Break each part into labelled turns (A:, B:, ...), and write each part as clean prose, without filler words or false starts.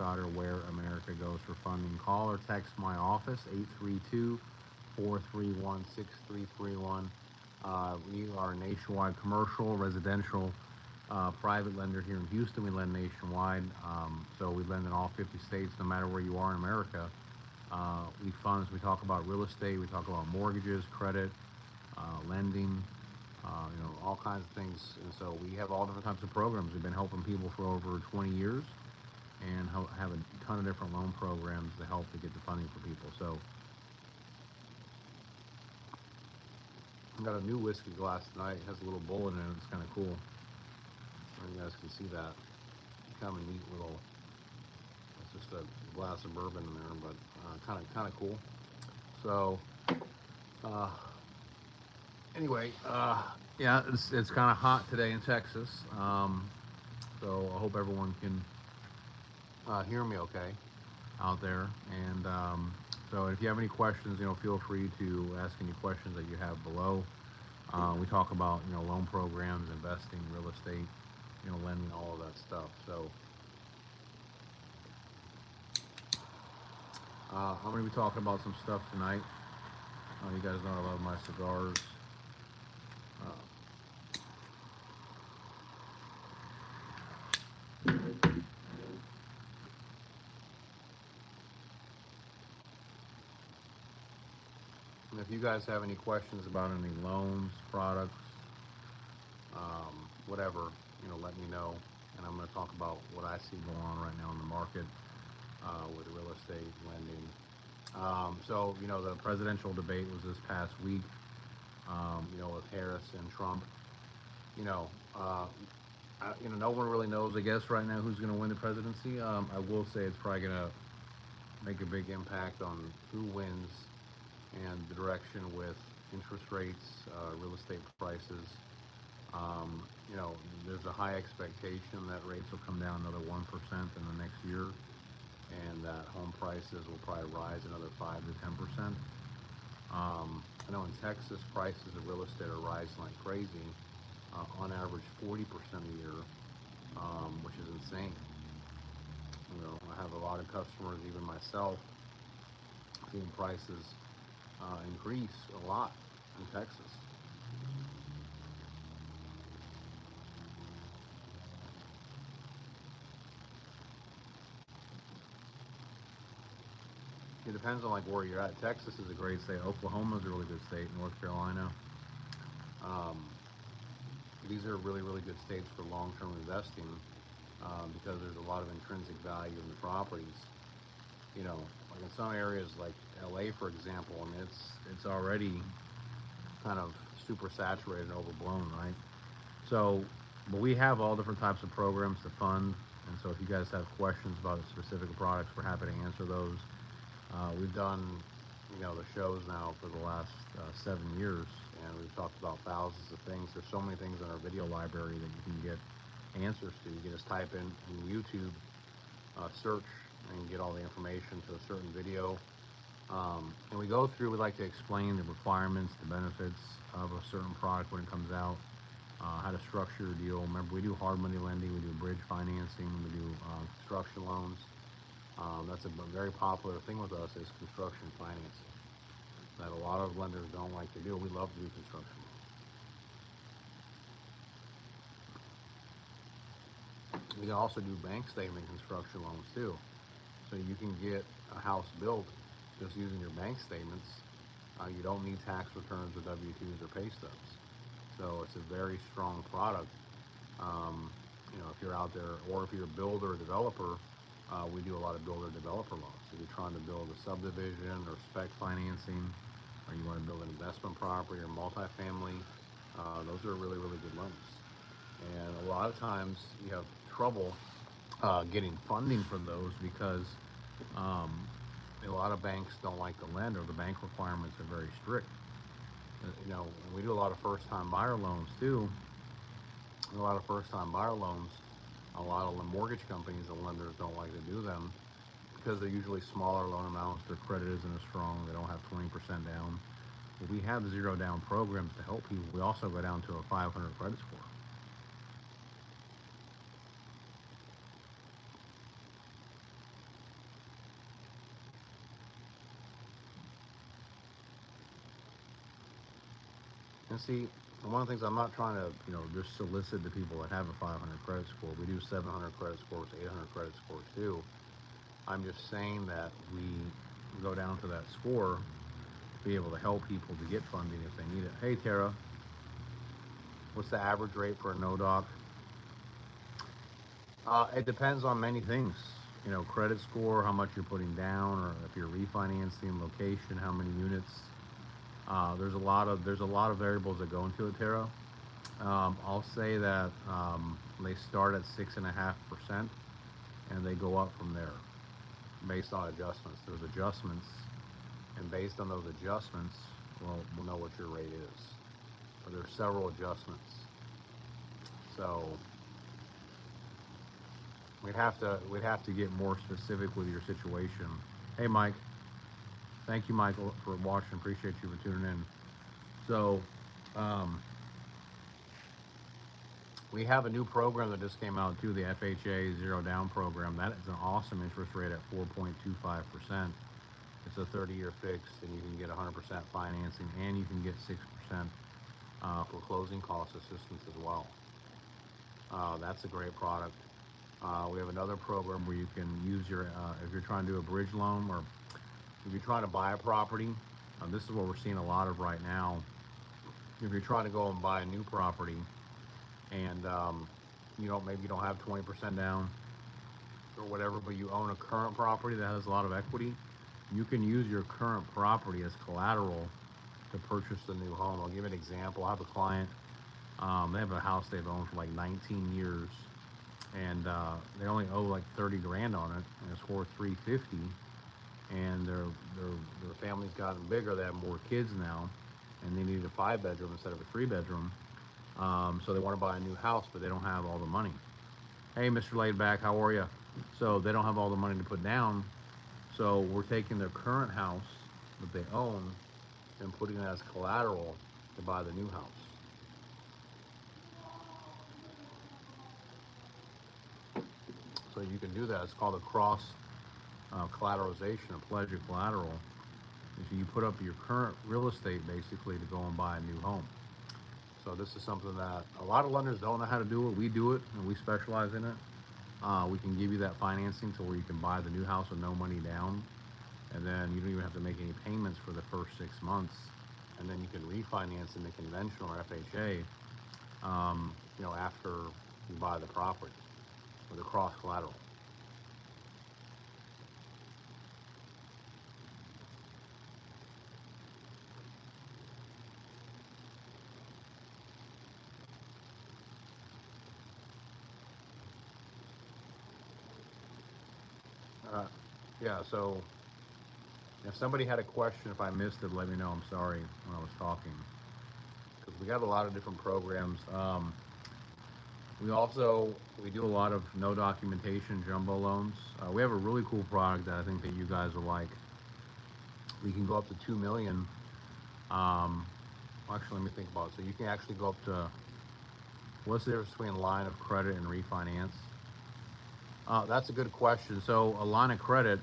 A: insider where America goes for funding. Call or text my office, 832-431-6331. We are a nationwide commercial, residential, private lender here in Houston. We lend nationwide, so we lend in all 50 states, no matter where you are in America. We funds. We talk about real estate. We talk about mortgages, credit, lending, all kinds of things. And so we have all different types of programs. We've been helping people for over 20 years, and have a ton of different loan programs to help to get the funding for people. So I got a new whiskey glass tonight. It has a little bullet in it. It's kind of cool. You guys can see that. Kind of a neat little. It's just a glass of bourbon in there, but kind of cool. So anyway, yeah, it's kind of hot today in Texas. So I hope everyone can hear me okay out there. And so if you have any questions, feel free to ask any questions that you have below. We talk about loan programs, investing, real estate, lending, all of that stuff. So I'm going to be talking about some stuff tonight. You guys know I love my cigars. And if you guys have any questions about any loans, products, whatever, let me know. And I'm going to talk about what I see going on right now in the market with real estate lending. So the presidential debate was this past week. With Harris and Trump. No one really knows, I guess, right now who's going to win the presidency. I will say it's probably going to make a big impact on who wins and the direction with interest rates, real estate prices. There's a high expectation that rates will come down another 1% in the next year, and that home prices will probably rise another 5 to 10%. I know in Texas, prices of real estate are rising like crazy, on average 40% a year, which is insane. I have a lot of customers, even myself, seeing prices increase a lot in Texas. It depends on where you're at. Texas is a great state. Oklahoma is a really good state. North Carolina. These are really, really good states for long-term investing because there's a lot of intrinsic value in the properties. Like in some areas like LA, for example, it's already kind of super saturated and overblown, right? So, but we have all different types of programs to fund. And so if you guys have questions about specific products, we're happy to answer those. We've done, the shows now for the last 7 years, and we've talked about thousands of things. There's so many things in our video library that you can get answers to. You can just type in YouTube, search, and get all the information to a certain video. And we go through, we like to explain the requirements, the benefits of a certain product when it comes out, how to structure a deal. Remember, we do hard money lending, we do bridge financing, we do construction loans. That's a very popular thing with us, is construction financing, that a lot of lenders don't like to do. We love to do construction loans. We can also do bank statement construction loans too. So you can get a house built just using your bank statements. You don't need tax returns or W-2s or pay stubs. So it's a very strong product. If you're out there, or if you're a builder or developer, we do a lot of builder-developer loans. If you're trying to build a subdivision or spec financing, or you want to build an investment property or multifamily, those are really, really good loans. And a lot of times you have trouble getting funding for those because a lot of banks don't like to lend, or the bank requirements are very strict. And we do a lot of first-time buyer loans too. A lot of first-time buyer loans, a lot of the mortgage companies and lenders don't like to do them because they're usually smaller loan amounts. Their credit isn't as strong. They don't have 20% down. But we have zero down programs to help people. We also go down to a 500 credit score. And see, one of the things I'm not trying to, just solicit the people that have a 500 credit score. We do 700 credit scores, 800 credit scores too. I'm just saying that we go down to that score, be able to help people to get funding if they need it. Hey, Tara, what's the average rate for a no doc? It depends on many things. Credit score, how much you're putting down, or if you're refinancing, location, how many units. There's a lot of variables that go into it, Tara. I'll say that they start at 6.5%, and they go up from there based on adjustments. There's adjustments, and based on those adjustments, we'll know what your rate is. But there's several adjustments, so we'd have to get more specific with your situation. Hey, Mike. Thank you, Michael, for watching. Appreciate you for tuning in. So, we have a new program that just came out too, the FHA Zero Down program. That is an awesome interest rate at 4.25%. It's a 30-year fixed, and you can get 100% financing, and you can get 6% for closing cost assistance as well. That's a great product. We have another program where you can use your, if you're trying to do a bridge loan, or if you're trying to buy a property, this is what we're seeing a lot of right now. If you're trying to go and buy a new property, and maybe you don't have 20% down or whatever, but you own a current property that has a lot of equity, you can use your current property as collateral to purchase the new home. I'll give you an example. I have a client, they have a house they've owned for like 19 years, and they only owe like 30 grand on it, and it's worth 350. And their family's gotten bigger. They have more kids now, and they need a 5-bedroom instead of a 3-bedroom. So they want to buy a new house, but they don't have all the money. Hey, Mr. Laidback, how are you? So they don't have all the money to put down. So we're taking their current house that they own and putting it as collateral to buy the new house. So you can do that. It's called a cross collateralization, a pledge of collateral. So you put up your current real estate basically to go and buy a new home. So this is something that a lot of lenders don't know how to do it. We do it, and we specialize in it. We can give you that financing to where you can buy the new house with no money down, and then you don't even have to make any payments for the first 6 months, and then you can refinance in the conventional or FHA, after you buy the property with a cross collateral. Yeah, so if somebody had a question, if I missed it, let me know. I'm sorry when I was talking, because we got a lot of different programs. We do a lot of no documentation jumbo loans. We have a really cool product that I think that you guys will like. We can go up to 2 million. Actually, let me think about it. So you can actually go up to, what's the difference between line of credit and refinance? That's a good question. So a line of credit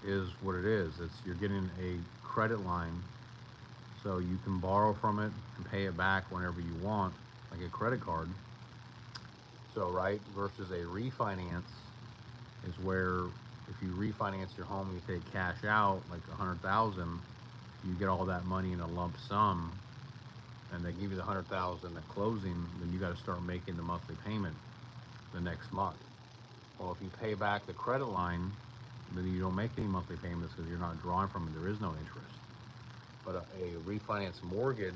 A: is what it is. You're getting a credit line, so you can borrow from it and pay it back whenever you want, like a credit card. So, right, versus a refinance is where if you refinance your home, you take cash out, like $100,000, you get all that money in a lump sum, and they give you the $100,000 at closing, then you got to start making the monthly payment the next month. Well, if you pay back the credit line, then you don't make any monthly payments because you're not drawing from it. There is no interest. But a refinance mortgage,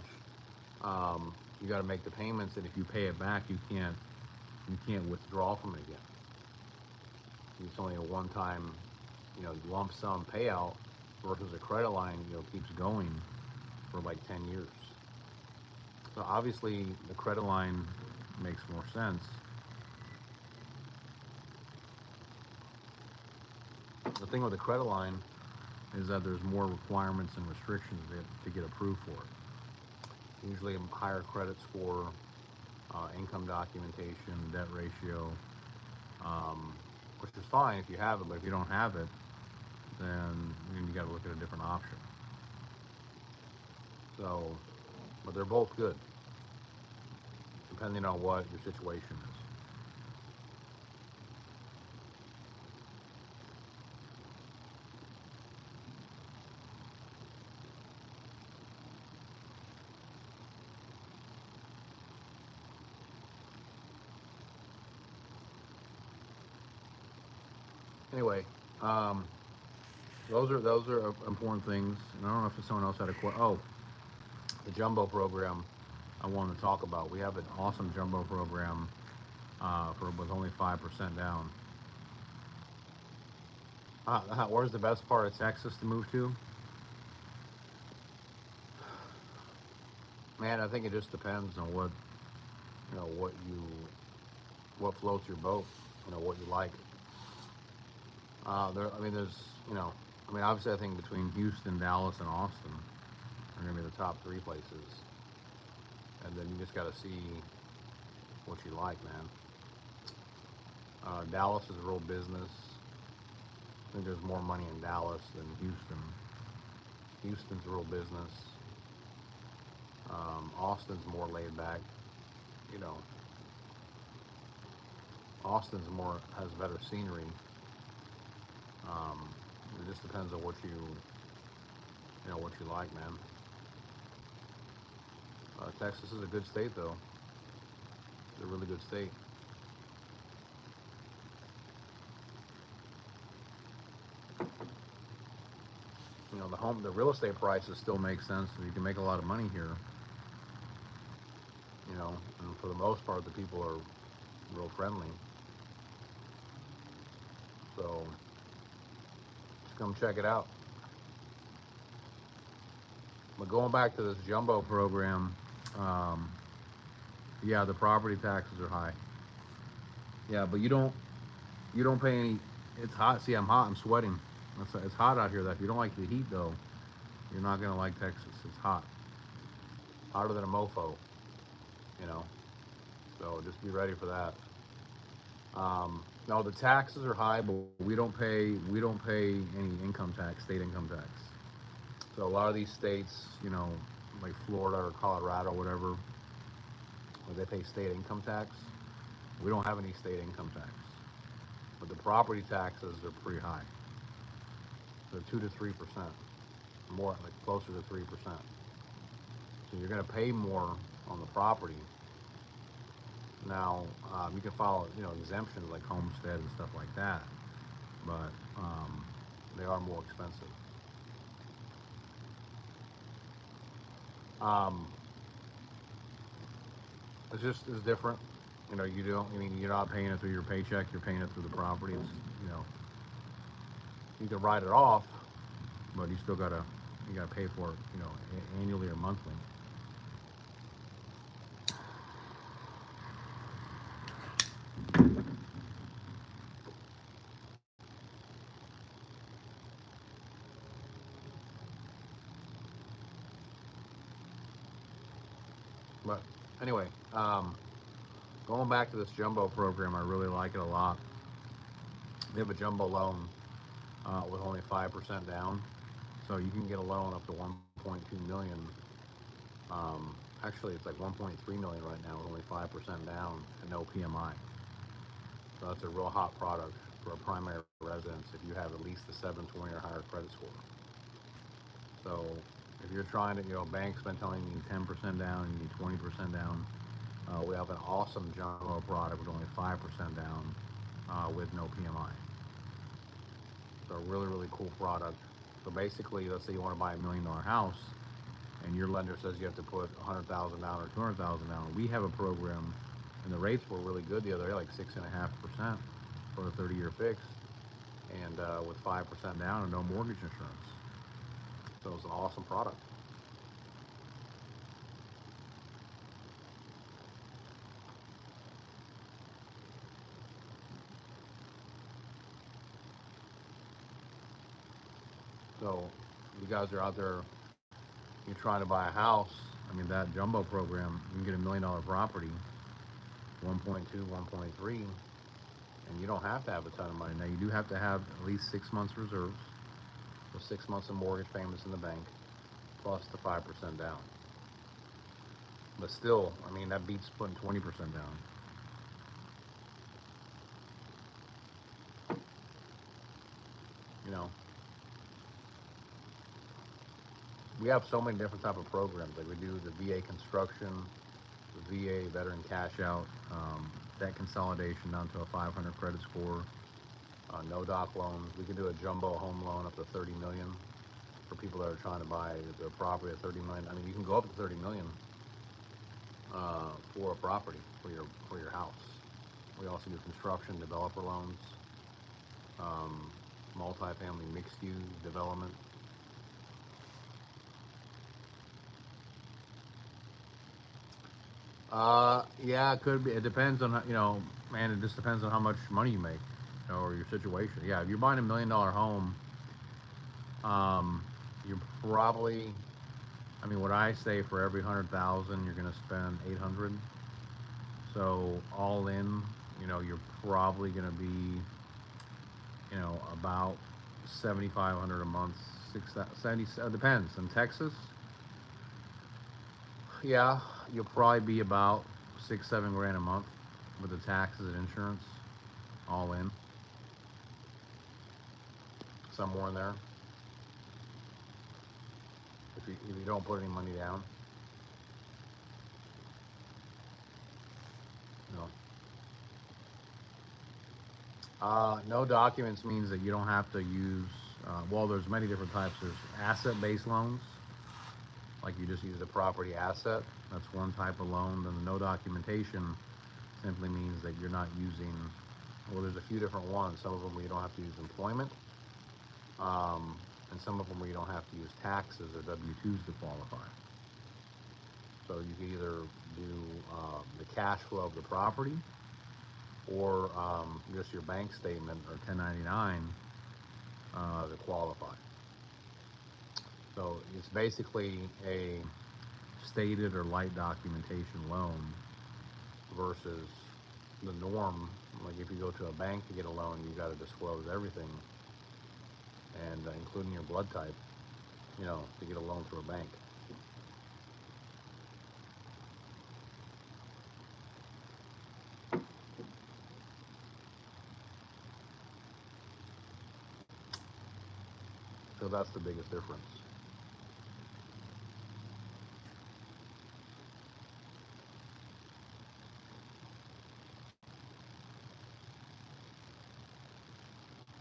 A: you got to make the payments, and if you pay it back, you can't withdraw from it again. It's only a one-time, lump sum payout, versus a credit line, keeps going for like 10 years. So obviously, the credit line makes more sense. The thing with the credit line is that there's more requirements and restrictions to get approved for it. Usually a higher credit score, income documentation, debt ratio, which is fine if you have it, but if you don't have it, then you got to look at a different option. So but they're both good, depending on what your situation is. Anyway, um, those are important things. And I don't know if someone else had a question. Oh, the jumbo program I wanted to talk about. We have an awesome jumbo program for with only 5% down. Where's the best part of Texas to move to? Man, I think it just depends on what floats your boat. What you like. There, I mean, obviously, I think between Houston, Dallas, and Austin are going to be the top three places, and then you just got to see what you like, man. Dallas is a real business. I think there's more money in Dallas than Houston. Houston's a real business. Austin's more laid back. You know, Austin's more has better scenery. Um, it just depends on what you like, man. Texas is a good state, though. It's a really good state. The real estate prices still make sense. You can make a lot of money here. And for the most part, the people are real friendly. So just come check it out. But going back to this jumbo program, yeah, the property taxes are high. Yeah, but you don't pay any. It's hot. See, I'm hot. I'm sweating. It's hot out here. That if you don't like the heat, though, you're not gonna like Texas. It's hot, hotter than a mofo. You know. So just be ready for that. No, the taxes are high, but we don't pay any income tax, state income tax. So a lot of these states, like Florida or Colorado, whatever, where they pay state income tax, we don't have any state income tax. But the property taxes are pretty high. They're 2 to 3%, more like closer to 3%. So you're going to pay more on the property. Now you can file, exemptions like homestead and stuff like that, but they are more expensive. Um, it's different. You don't. I mean, you're not paying it through your paycheck. You're paying it through the property. You know, you can write it off, but you gotta pay for it. Annually or monthly. But anyway, going back to this jumbo program, I really like it a lot. They have a jumbo loan with only 5% down, so you can get a loan up to 1.2 million. Actually, it's like 1.3 million right now with only 5% down and no PMI. So that's a real hot product for a primary residence if you have at least a 720 or higher credit score. So if you're trying to, banks been telling you 10% down, you need 20% down. We have an awesome jumbo product with only 5% down with no PMI. So a really, really cool product. So basically, let's say you want to buy $1 million house, and your lender says you have to put 100,000 down or 200,000 down. We have a program, and the rates were really good the other day, like 6.5% for a 30-year fix, and with 5% down and no mortgage insurance. So it's an awesome product. So if you guys are out there, you're trying to buy a house. I mean, that jumbo program, you can get $1 million property, 1.2, 1.3, and you don't have to have a ton of money. Now you do have to have at least 6 months reserves, so 6 months of mortgage payments in the bank, plus the 5% down. But still, I mean, that beats putting 20% down. You know, we have so many different type of programs. Like we do the VA construction, the VA veteran cash out, debt consolidation down to a 500 credit score, no doc loans. We can do a jumbo home loan up to 30 million for people that are trying to buy their property at 30 million. I mean, you can go up to 30 million for a property for your house. We also do construction, developer loans, um, multifamily mixed use development. Yeah, it could be. It depends on man. It just depends on how much money you make, or your situation. Yeah, if you're buying $1 million home, you're probably. I mean, what I say for every 100,000, you're going to spend 800. So all in, you're probably going to be, about 7,500 a month, 70. Depends. In Texas, yeah, you'll probably be about 6, 7 grand a month with the taxes and insurance, all in, somewhere in there. If you don't put any money down, you know. No documents means that you don't have to use. Well, there's many different types. There's asset-based loans, like you just use a property asset. That's one type of loan. Then the no documentation simply means that you're not using. Well, there's a few different ones. Some of them where you don't have to use employment, and some of them where you don't have to use taxes or W-2s to qualify. So you can either do the cash flow of the property, or just your bank statement or 1099 to qualify. So it's basically a stated or light documentation loan versus the norm. Like if you go to a bank to get a loan, you got to disclose everything, and including your blood type, to get a loan through a bank. So that's the biggest difference.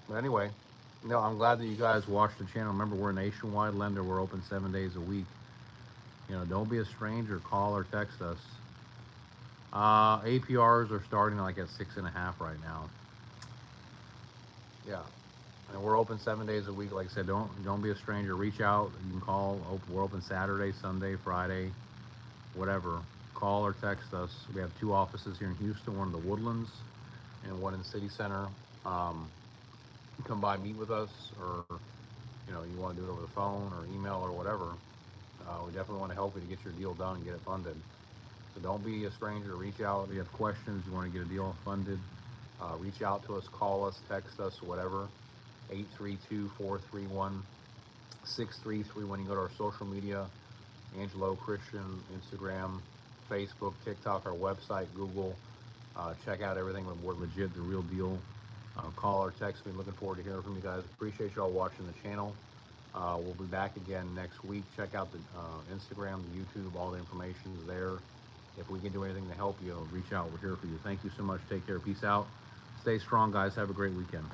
A: But anyway, I'm glad that you guys watched the channel. Remember, we're a nationwide lender. We're open 7 days a week. Don't be a stranger. Call or text us. APRs are starting like at 6.5 right now. Yeah, and we're open 7 days a week. Like I said, don't be a stranger. Reach out. You can call. We're open Saturday, Sunday, Friday, whatever. Call or text us. We have 2 offices here in Houston. One in the Woodlands, and one in City Center. Come by, meet with us, or you want to do it over the phone or email or whatever. We definitely want to help you to get your deal done and get it funded. So don't be a stranger. Reach out if you have questions. You want to get a deal funded. Reach out to us. Call us. Text us. Whatever. 832-431-6331. You can go to our social media. Angelo Christian, Instagram, Facebook, TikTok, our website, Google. Check out everything. We're legit, the real deal. Call or text me. Looking forward to hearing from you guys. Appreciate y'all watching the channel. We'll be back again next week. Check out the Instagram, the YouTube. All the information is there. If we can do anything to help you, reach out. We're here for you. Thank you so much. Take care. Peace out. Stay strong, guys. Have a great weekend.